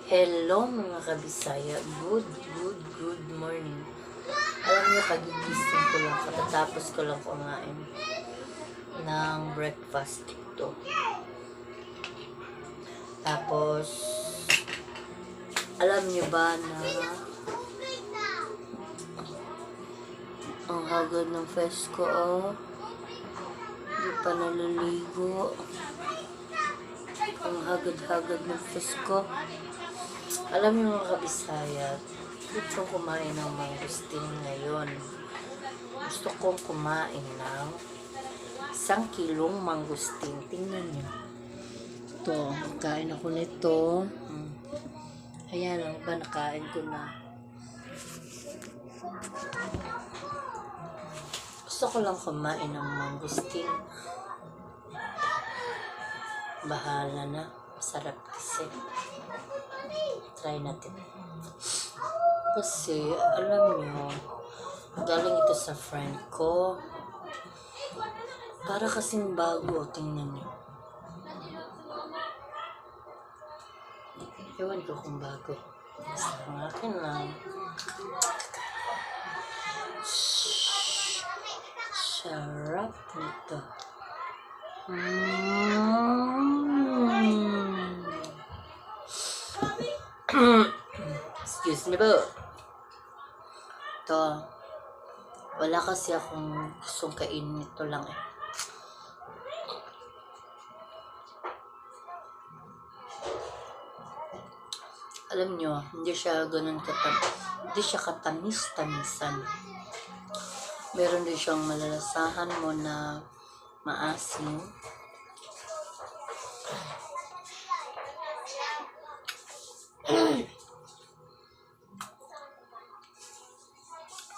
Hello mga kabisaya, good morning. Alam niyo, kagigising ko lang, katatapos ko lang kumain ng breakfast ito. Tapos, alam niyo ba na ang hagod ng face ko, hindi pa naliligo. Ang hagad-hagad ng face ko. Alam niyo mga kabisaya, gusto kong kumain ng mangustin ngayon. Gusto kong kumain ng 1 kilong mangustin. Tingnan niyo. Ito, kain ako nito. Ayan lang ba, nakain ko na. Gusto ko lang kumain ng mangustin. Bahala na. Sarap kasi. Try natin. Kasi, alam nyo, galing ito sa friend ko. Para kasing bago. Tingnan nyo. Ewan ko kung bago. Basta ang akin lang. Sarap nito. Excuse me po. Ito. Wala kasi akong gustong kainin. Ito lang eh. Alam nyo, hindi siya ganun hindi siya katamis-tamisan. Meron din siyang malalasahan mo na maasim.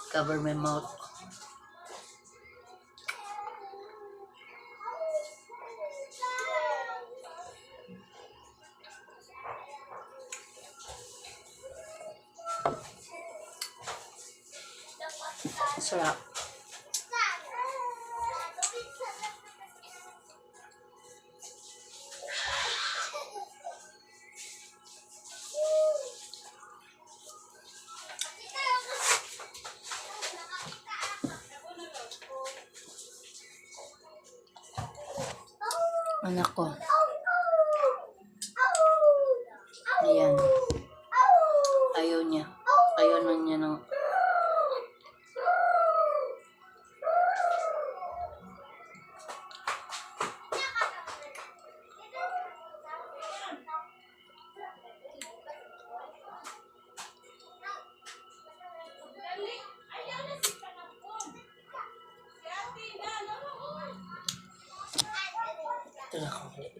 Cover my mouth. Sarap. Anak ko. Ayan. Ayaw niya. Ayaw na niya ng... Ito na ako ulit.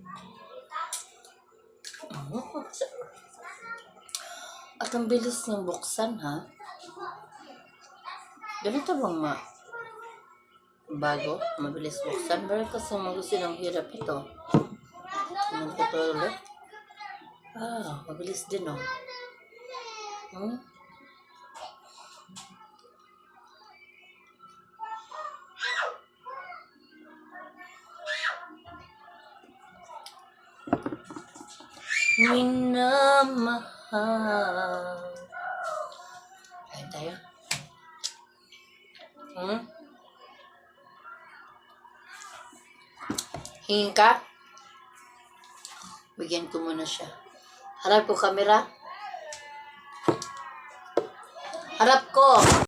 At ang bilis niyang buksan, ha? Ganito bang bago? Mabilis buksan? Pero kasi magusin ang hirap ito. Tingnan ko ito ulit. Mabilis din, oh. Minamahal. Kain tayo. Hingin ka? Bigyan ko muna siya. Harap ko camera. Harap ko.